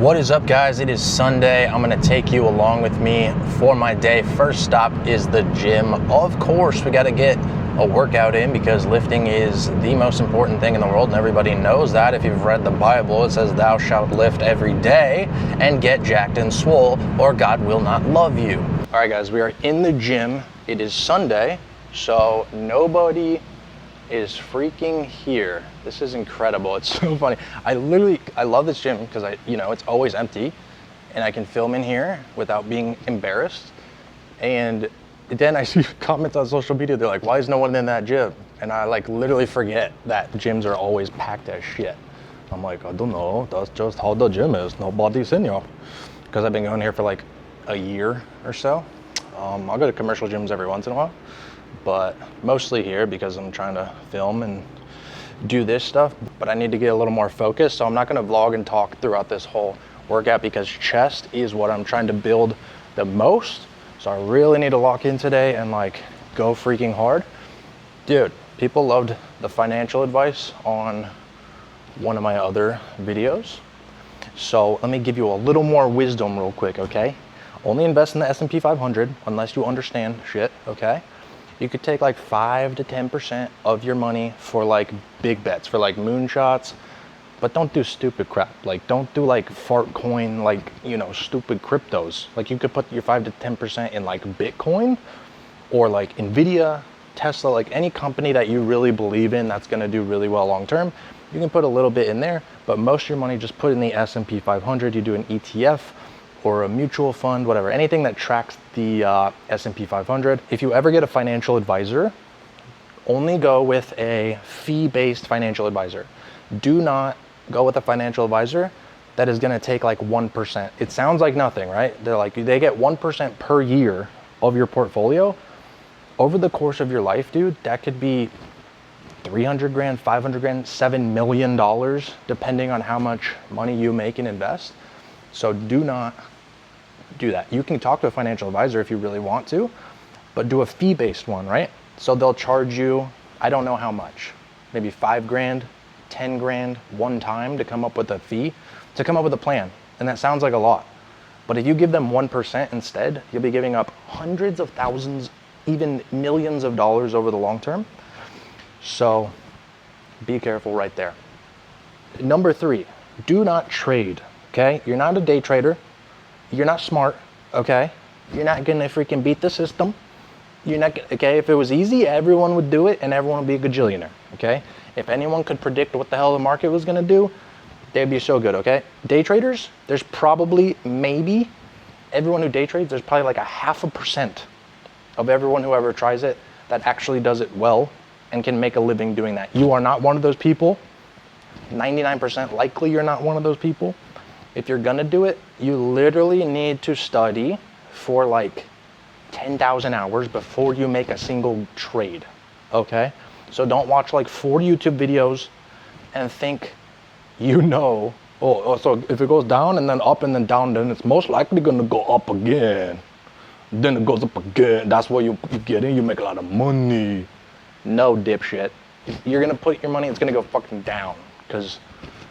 What is up, guys? It is Sunday. I'm gonna take you along with me for my day. First stop is the gym. Of course, we gotta get a workout in because lifting is the most important thing in the world, and everybody knows that. If you've read the Bible, it says thou shalt lift every day and get jacked and swole, or God will not love you. All right, guys, we are in the gym. It is Sunday, so nobody is freaking here. This is incredible. It's so funny. I love this gym because it's always empty and I can film in here without being embarrassed. And then I see comments on social media, they're like, why is no one in that gym? And I literally forget that gyms are always packed as shit. I'm like, I don't know, that's just how the gym is. Nobody's in here. Because I've been going here for like a year or so. I'll go to commercial gyms every once in a while, but mostly here because I'm trying to film and do this stuff, but I need to get a little more focused. So I'm not gonna vlog and talk throughout this whole workout because chest is what I'm trying to build the most. So I really need to lock in today and go freaking hard. Dude, people loved the financial advice on one of my other videos. So let me give you a little more wisdom real quick, okay? Only invest in the S&P 500 unless you understand shit, okay? You could take 5 to 10% of your money for big bets, for moonshots, but don't do stupid crap. Don't do fart coin, stupid cryptos. You could put your 5 to 10% in Bitcoin or Nvidia, Tesla, any company that you really believe in that's gonna do really well long term. You can put a little bit in there, but most of your money just put in the S&P 500. You do an ETF or a mutual fund, whatever, anything that tracks the S&P 500. If you ever get a financial advisor, only go with a fee-based financial advisor. Do not go with a financial advisor that is gonna take 1%. It sounds like nothing, right? They get 1% per year of your portfolio. Over the course of your life, dude, that could be 300 grand, 500 grand, $7 million, depending on how much money you make and invest. So do not do that. You can talk to a financial advisor if you really want to, but do a fee-based one, right? So they'll charge you, I don't know how much, maybe 5 grand, 10 grand one time to come up with a fee, to come up with a plan. And that sounds like a lot. But if you give them 1% instead, you'll be giving up hundreds of thousands, even millions of dollars over the long term. So be careful right there. Number 3, do not trade, okay? You're not a day trader. You're not smart, okay? You're not gonna freaking beat the system. You're not, okay? If it was easy, everyone would do it and everyone would be a gajillionaire, okay? If anyone could predict what the hell the market was gonna do, they'd be so good, okay? Day traders, there's probably, maybe, everyone who day trades, there's probably a 0.5% of everyone who ever tries it that actually does it well and can make a living doing that. You are not one of those people. 99% likely you're not one of those people. If you're gonna do it, you literally need to study for 10,000 hours before you make a single trade, okay? So don't watch 4 YouTube videos and think so if it goes down and then up and then down, then it's most likely gonna go up again. Then it goes up again. That's where you get in, you make a lot of money. No, dipshit. You're gonna put your money, it's gonna go fucking down, because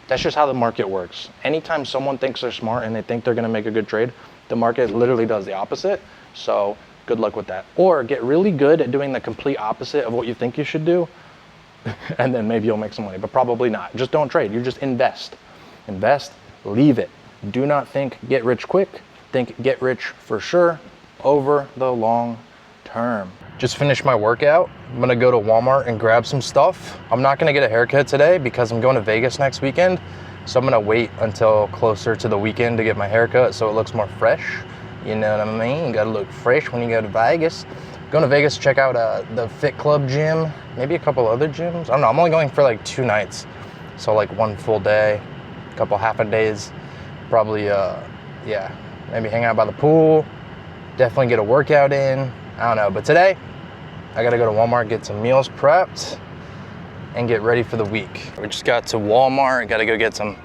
that's just how the market works. Anytime someone thinks they're smart and they think they're gonna make a good trade, the market literally does the opposite. So good luck with that. Or get really good at doing the complete opposite of what you think you should do, and then maybe you'll make some money, but probably not. Just don't trade, you just invest. Invest, leave it. Do not think get rich quick, think get rich for sure over the long term. Just finished my workout. I'm gonna go to Walmart and grab some stuff. I'm not gonna get a haircut today because I'm going to Vegas next weekend. So I'm gonna wait until closer to the weekend to get my haircut so it looks more fresh. You know what I mean? You gotta look fresh when you go to Vegas. Going to Vegas to check out the Fit Club gym, maybe a couple other gyms. I don't know, I'm only going for 2 nights. So 1 full day, a couple half a days. Probably, maybe hang out by the pool. Definitely get a workout in. I don't know, but today I gotta go to Walmart, get some meals prepped and get ready for the week. We just got to Walmart, gotta go get some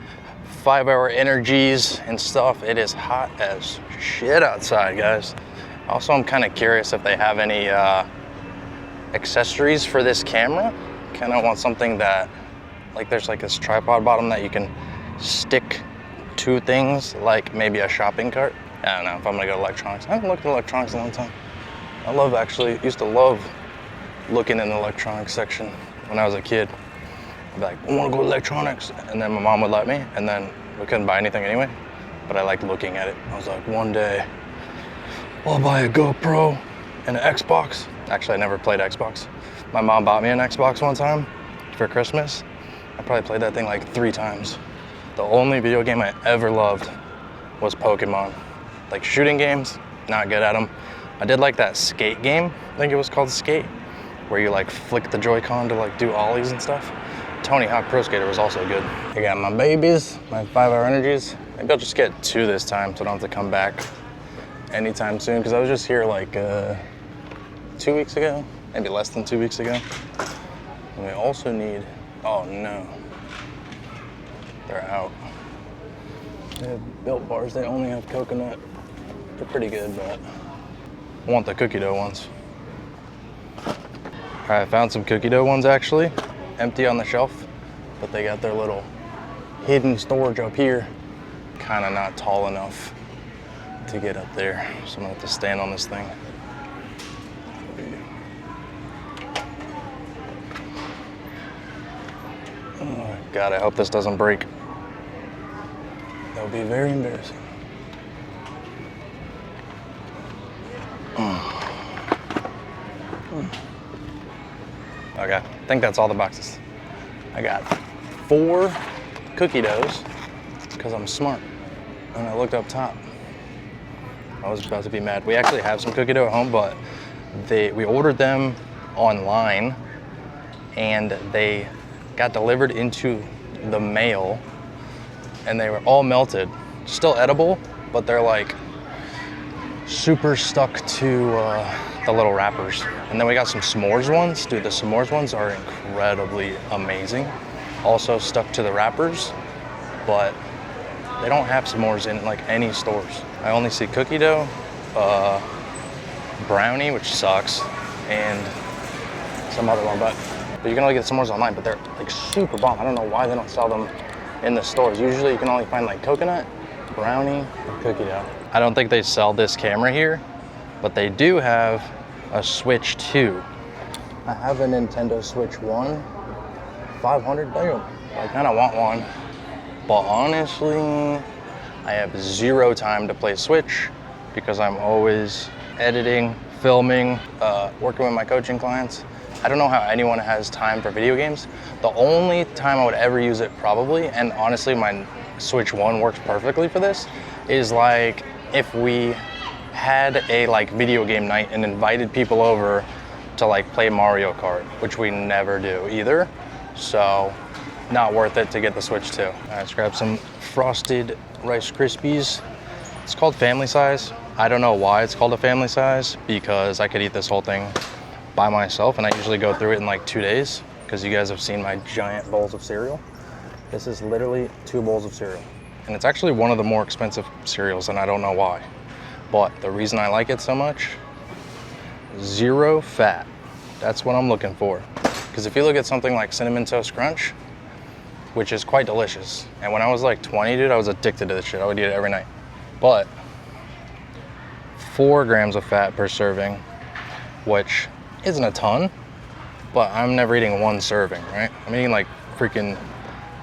5-hour energies and stuff. It is hot as shit outside, guys. Also, I'm kind of curious if they have any accessories for this camera. Kind of want something that, there's this tripod bottom that you can stick two things, like maybe a shopping cart. I don't know if I'm gonna go to electronics. I haven't looked at electronics in a long time. Used to love looking in the electronics section when I was a kid. I'd be like, I wanna go to electronics. And then my mom would let me, and then we couldn't buy anything anyway. But I liked looking at it. I was like, one day, I'll buy a GoPro and an Xbox. Actually, I never played Xbox. My mom bought me an Xbox one time for Christmas. I probably played that thing like 3 times. The only video game I ever loved was Pokemon. Like shooting games, not good at them. I did like that skate game, I think it was called Skate, where you like flick the Joy-Con to like do ollies and stuff. Tony Hawk Pro Skater was also good. I got my babies, my 5-hour energies. Maybe I'll just get 2 this time so I don't have to come back anytime soon, because I was just here like 2 weeks ago, maybe less than 2 weeks ago. And we also need, oh no, they're out. They have Built Bars, they only have coconut. They're pretty good, but I want the cookie dough ones. All right, I found some cookie dough ones actually, empty on the shelf, but they got their little hidden storage up here. Kind of not tall enough to get up there, so I'm gonna have to stand on this thing. Oh God, I hope this doesn't break. That would be very embarrassing. Okay, I think that's all the boxes. I got 4 cookie doughs because I'm smart. And I looked up top. I was about to be mad. We actually have some cookie dough at home, but we ordered them online and they got delivered into the mail and they were all melted. Still edible, but they're like super stuck to the little wrappers. And then we got some s'mores ones. Dude, the s'mores ones are incredibly amazing. Also stuck to the wrappers, but they don't have s'mores in like any stores. I only see cookie dough, brownie, which sucks, and some other one, but you can only get s'mores online, but they're like super bomb. I don't know why they don't sell them in the stores. Usually you can only find like coconut, brownie, and cookie dough. I don't think they sell this camera here, but they do have a Switch 2. I have a Nintendo Switch 1, 500, boom. I kind of want one, but honestly, I have 0 time to play Switch because I'm always editing, filming, working with my coaching clients. I don't know how anyone has time for video games. The only time I would ever use it probably, and honestly my Switch 1 works perfectly for this, is like if we had a like video game night and invited people over to like play Mario Kart, which we never do either. So not worth it to get the Switch 2. All right, let's grab some frosted Rice Krispies. It's called family size. I don't know why it's called a family size, because I could eat this whole thing by myself and I usually go through it in like 2 days, because you guys have seen my giant bowls of cereal. This is literally 2 bowls of cereal. And it's actually one of the more expensive cereals, and I don't know why. But the reason I like it so much, 0 fat. That's what I'm looking for. Because if you look at something like Cinnamon Toast Crunch, which is quite delicious, and when I was like 20, dude, I was addicted to this shit. I would eat it every night. But 4 grams of fat per serving, which isn't a ton, but I'm never eating 1 serving, right? I'm eating like freaking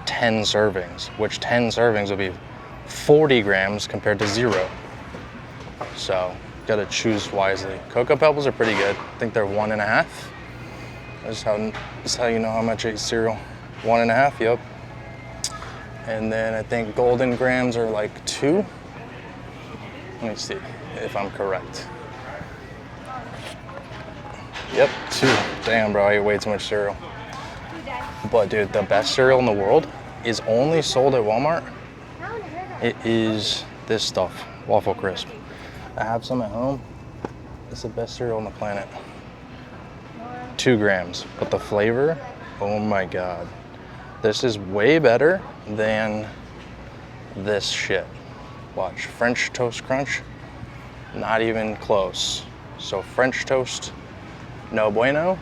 10 servings, which 10 servings would be 40 grams compared to 0. So, gotta choose wisely. Cocoa Pebbles are pretty good. I think they're 1.5. That's how you know how much I eat cereal. 1.5, yep. And then I think Golden Grams are like 2. Let me see if I'm correct. Yep, 2. Damn, bro, I eat way too much cereal. But dude, the best cereal in the world is only sold at Walmart. It is this stuff, Waffle Crisp. I have some at home. It's the best cereal on the planet. 2 grams, but the flavor, oh my God. This is way better than this shit. Watch, French Toast Crunch, not even close. So French toast, no bueno.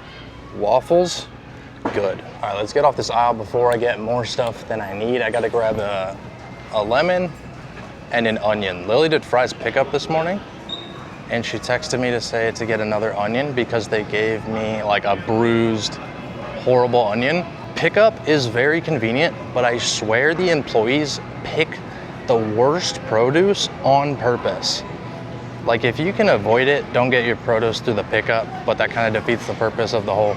Waffles, good. All right, let's get off this aisle before I get more stuff than I need. I gotta grab a lemon, and an onion. Lily did fries pickup this morning, and she texted me to say to get another onion because they gave me like a bruised, horrible onion. Pickup is very convenient, but I swear the employees pick the worst produce on purpose. Like, if you can avoid it, don't get your produce through the pickup, but that kind of defeats the purpose of the whole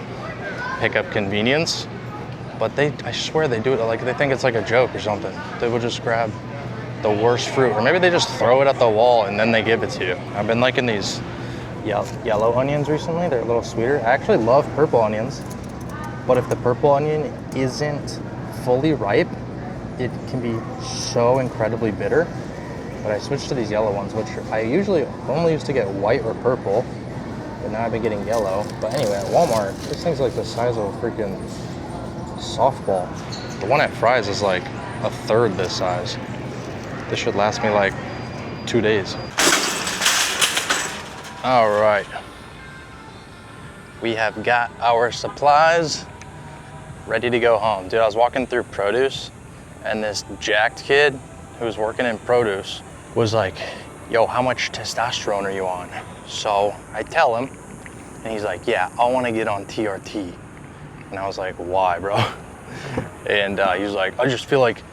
pickup convenience. But I swear they do it like they think it's like a joke or something. They will just grab the worst fruit, or maybe they just throw it at the wall and then they give it to you. I've been liking these yellow onions recently. They're a little sweeter. I actually love purple onions, but if the purple onion isn't fully ripe, it can be so incredibly bitter. But I switched to these yellow ones, which I usually only used to get white or purple, but now I've been getting yellow. But anyway, at Walmart, this thing's like the size of a freaking softball. The one at Fry's is like a third this size. This should last me like 2 days. All right. We have got our supplies ready to go home. Dude, I was walking through produce and this jacked kid who was working in produce was like, yo, how much testosterone are you on? So I tell him, and he's like, yeah, I want to get on TRT. And I was like, why, bro? And he was like, I just feel like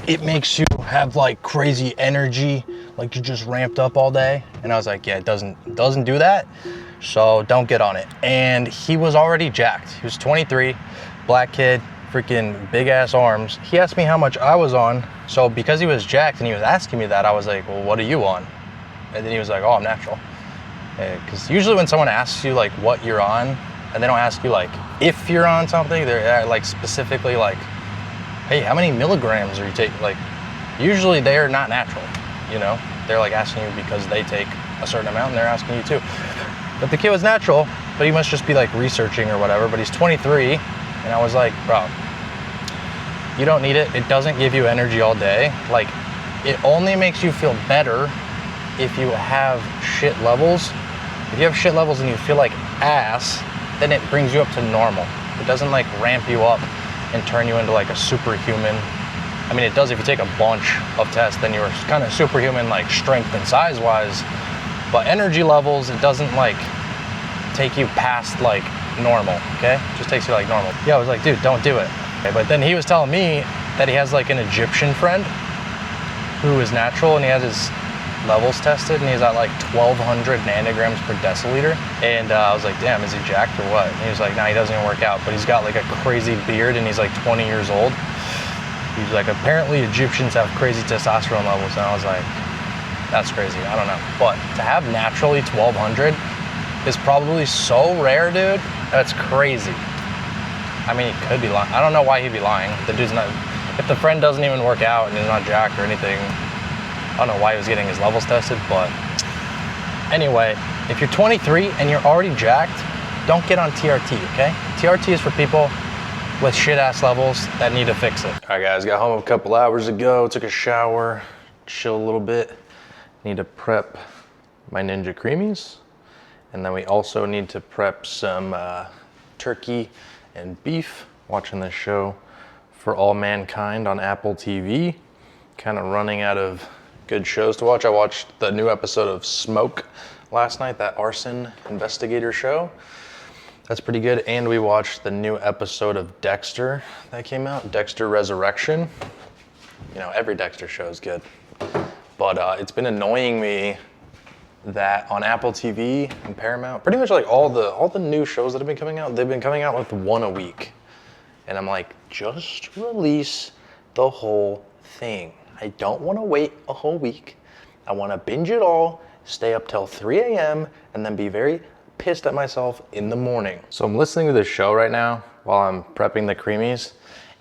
it makes you have like crazy energy, like you're just ramped up all day. And I was like, yeah, it doesn't do that, so don't get on it. And he was already jacked. He was 23, black kid, freaking big ass arms. He asked me how much I was on. So because he was jacked and he was asking me that, I was like, well, what are you on? And then he was like, oh, I'm natural. Because usually when someone asks you like what you're on, and they don't ask you like if you're on something, they're like specifically like, hey, how many milligrams are you taking? Like, usually they're not natural, you know? They're like asking you because they take a certain amount and they're asking you too. But the kid was natural, but he must just be like researching or whatever, but he's 23. And I was like, bro, you don't need it. It doesn't give you energy all day. Like, it only makes you feel better if you have shit levels. If you have shit levels and you feel like ass, then it brings you up to normal. It doesn't like ramp you up and turn you into like a superhuman. I mean, it does if you take a bunch of tests, then you're kind of superhuman, like strength and size wise, but energy levels, it doesn't like take you past like normal, okay? It just takes you like normal. Yeah, I was like, dude, don't do it. Okay, but then he was telling me that he has like an Egyptian friend who is natural and he has his levels tested and he's at like 1,200 nanograms per deciliter. And I was like, damn, is he jacked or what? And he was like, nah, he doesn't even work out, but he's got like a crazy beard and he's like 20 years old. He's like, apparently Egyptians have crazy testosterone levels. And I was like, that's crazy, I don't know. But to have naturally 1,200 is probably so rare, dude. That's crazy. I mean, he could be lying. I don't know why he'd be lying. The dude's not, if the friend doesn't even work out and he's not jacked or anything, I don't know why he was getting his levels tested, but anyway, if you're 23 and you're already jacked, don't get on TRT, okay? TRT is for people with shit ass levels that need to fix it. All right, guys, got home a couple hours ago, took a shower, chill a little bit. Need to prep my Ninja Creamies. And then we also need to prep some turkey and beef. Watching this show For All Mankind on Apple TV. Kind of running out of good shows to watch. I watched the new episode of Smoke last night, that arson investigator show. That's pretty good. And we watched the new episode of Dexter that came out, Dexter Resurrection. You know, every Dexter show is good. But it's been annoying me that on Apple TV and Paramount, pretty much like all the new shows that have been coming out, they've been coming out with one a week. And I'm like, just release the whole thing. I don't want to wait a whole week. I want to binge it all, stay up till 3 a.m., and then be very pissed at myself in the morning. So I'm listening to this show right now while I'm prepping the creamies,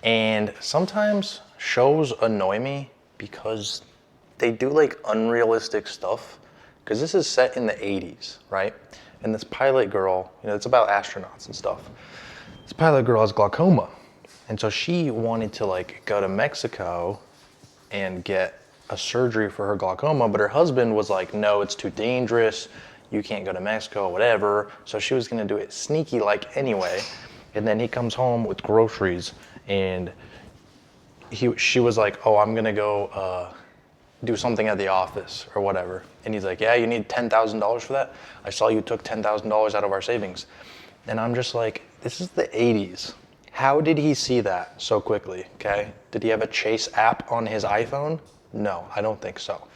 and sometimes shows annoy me because they do like unrealistic stuff. Because this is set in the 80s, right? And this pilot girl, you know, it's about astronauts and stuff. This pilot girl has glaucoma. And so she wanted to like go to Mexico and get a surgery for her glaucoma, but her husband was like, no, it's too dangerous. You can't go to Mexico, whatever. So she was gonna do it sneaky like anyway. And then he comes home with groceries and she was like, oh, I'm gonna go do something at the office or whatever. And he's like, yeah, you need $10,000 for that? I saw you took $10,000 out of our savings. And I'm just like, this is the 80s. How did he see that so quickly, okay? Did he have a Chase app on his iPhone? No, I don't think so.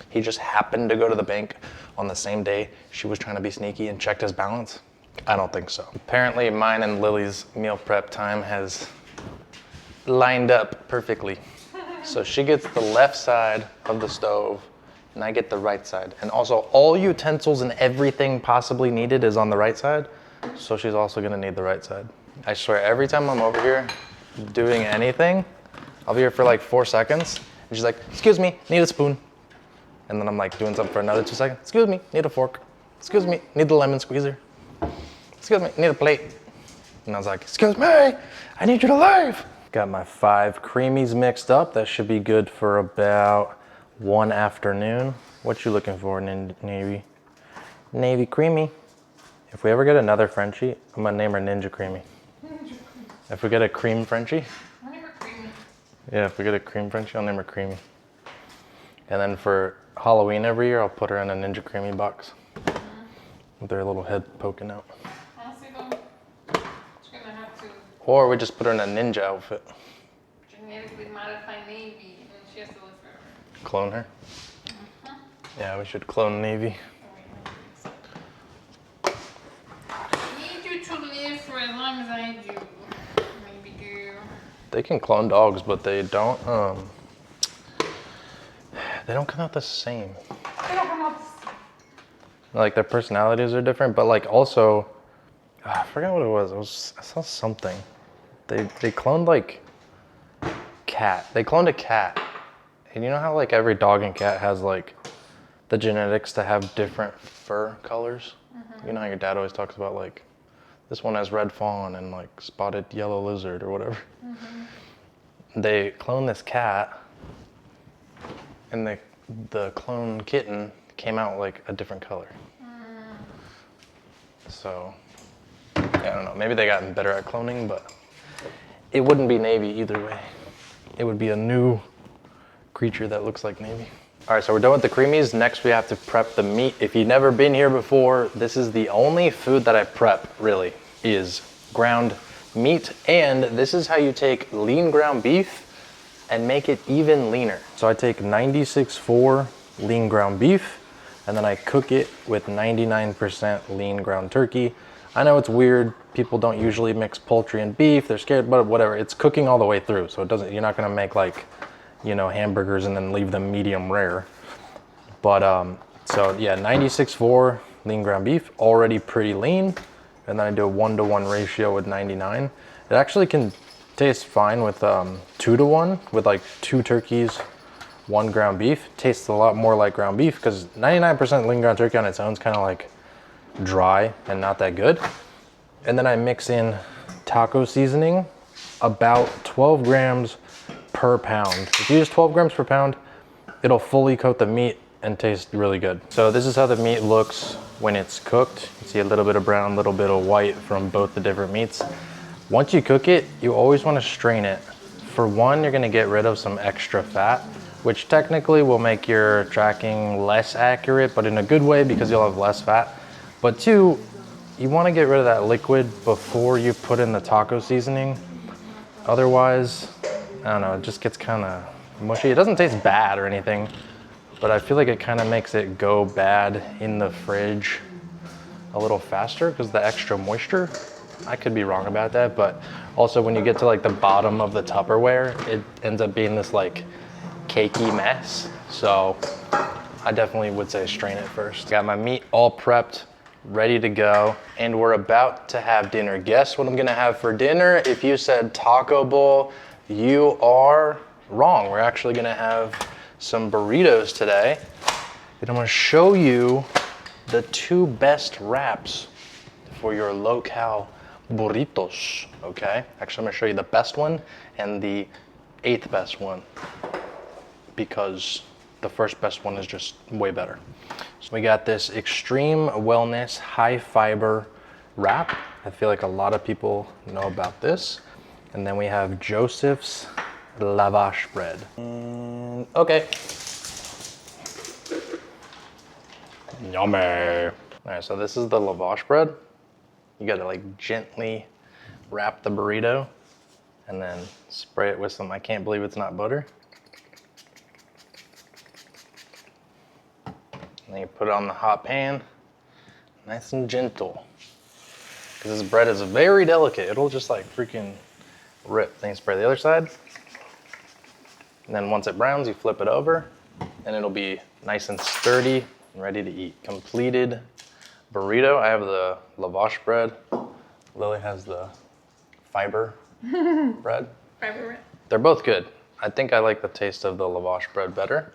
He just happened to go to the bank on the same day she was trying to be sneaky and checked his balance? I don't think so. Apparently mine and Lily's meal prep time has lined up perfectly. So she gets the left side of the stove and I get the right side. And also all utensils and everything possibly needed is on the right side. So she's also gonna need the right side. I swear every time I'm over here doing anything, I'll be here for like 4 seconds. And she's like, excuse me, need a spoon. And then I'm like doing something for another 2 seconds. Excuse me, need a fork. Excuse me, need the lemon squeezer. Excuse me, need a plate. And I was like, excuse me, I need you to leave. Got my 5 creamies mixed up. That should be good for about 1 afternoon. What you looking for, Navy? Navy creamy. If we ever get another Frenchie, I'm gonna name her Ninja Creamy. If we get a cream Frenchie. I'll name her Creamy. Yeah, if we get a cream Frenchie, I'll name her Creamy. And then for Halloween every year, I'll put her in a Ninja Creamy box. With her little head poking out. Honestly though, she's gonna have to Or we just put her in a ninja outfit. genetically modify Navy and she has to live forever. Clone her? Yeah, we should clone Navy. I need you to live for as long as I do. Maybe girl. They can clone dogs, but they don't come out the same. They don't come out the same. Like their personalities are different, but like also, I forgot what it was. I saw something. They cloned like cat. They cloned a cat. And you know how like every dog and cat has like the genetics to have different fur colors? You know how your dad always talks about like, this one has red fawn and like spotted yellow lizard or whatever. They cloned this cat and the clone kitten came out like a different color. So, yeah, I don't know. Maybe they gotten better at cloning, but it wouldn't be Navy either way. It would be a new creature that looks like Navy. All right, so we're done with the creamies. Next, we have to prep the meat. If you've never been here before, this is the only food that I prep, really, is ground meat. And this is how you take lean ground beef and make it even leaner. So I take 96.4 lean ground beef, and then I cook it with 99% lean ground turkey. I know it's weird. People don't usually mix poultry and beef. They're scared, but whatever. It's cooking all the way through, so it doesn't. You're not gonna make like, you know, hamburgers and then leave them medium rare. But so yeah, 96.4 lean ground beef, already pretty lean. And then I do a 1-to-1 ratio with 99. It actually can taste fine with 2-to-1 with like 2 turkeys, 1 ground beef. Tastes a lot more like ground beef because 99% lean ground turkey on its own is kind of like dry and not that good. And then I mix in taco seasoning, about 12 grams per pound. If you use 12 grams per pound, it'll fully coat the meat and taste really good. So this is how the meat looks when it's cooked. You see a little bit of brown, a little bit of white from both the different meats. Once you cook it, you always want to strain it. For one, you're going to get rid of some extra fat, which technically will make your tracking less accurate, but in a good way because you'll have less fat. But two, you want to get rid of that liquid before you put in the taco seasoning. Otherwise, I don't know, it just gets kind of mushy. It doesn't taste bad or anything, but I feel like it kind of makes it go bad in the fridge a little faster because the extra moisture. I could be wrong about that, but also when you get to like the bottom of the Tupperware, it ends up being this like cakey mess. So I definitely would say strain it first. Got my meat all prepped, ready to go, and we're about to have dinner. Guess what I'm gonna have for dinner? If you said taco bowl, you are wrong. We're actually gonna have some burritos today, and I'm gonna show you the 2 best wraps for your local burritos, okay? Actually, I'm gonna show you the best one and the 8th best one because the first best one is just way better. So we got this Extreme Wellness High Fiber wrap. I feel like a lot of people know about this. And then we have Joseph's Lavash bread. Okay, Yummy. All right, so this is the lavash bread. You gotta like gently wrap the burrito and then spray it with some, I can't believe it's not butter. And then you put it on the hot pan, nice and gentle. Because this bread is very delicate. It'll just like freaking rip. Then you spray the other side. And then once it browns, you flip it over and it'll be nice and sturdy and ready to eat. Completed burrito. I have the lavash bread. Lily has the fiber bread. Fiber bread. They're both good. I think I like the taste of the lavash bread better,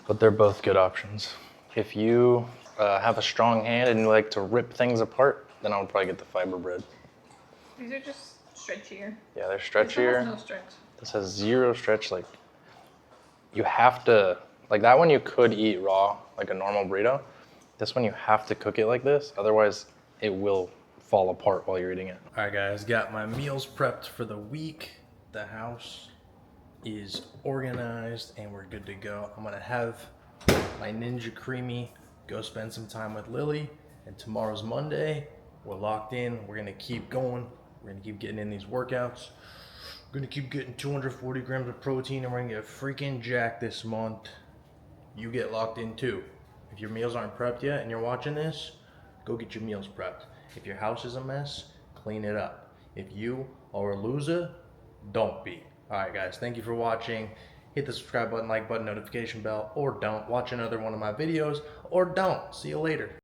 but they're both good options. If you have a strong hand and you like to rip things apart, then I would probably get the fiber bread. These are just stretchier. Yeah, they're This one stretchier. has no stretch. This has zero stretch. Like, you have to, like that one you could eat raw, like a normal burrito. This one you have to cook it like this, otherwise it will fall apart while you're eating it. All right guys, got my meals prepped for the week. The house is organized and we're good to go. I'm gonna have my Ninja Creamy go spend some time with Lily, and tomorrow's Monday. We're locked in, we're gonna keep going. We're gonna keep getting in these workouts. We're gonna keep getting 240 grams of protein and we're gonna get freaking jacked this month. You get locked in too. If your meals aren't prepped yet and you're watching this, go get your meals prepped. If your house is a mess, clean it up. If you are a loser, don't be. All right guys, thank you for watching. Hit the subscribe button, like button, notification bell, or don't. Watch another one of my videos, or don't. See you later.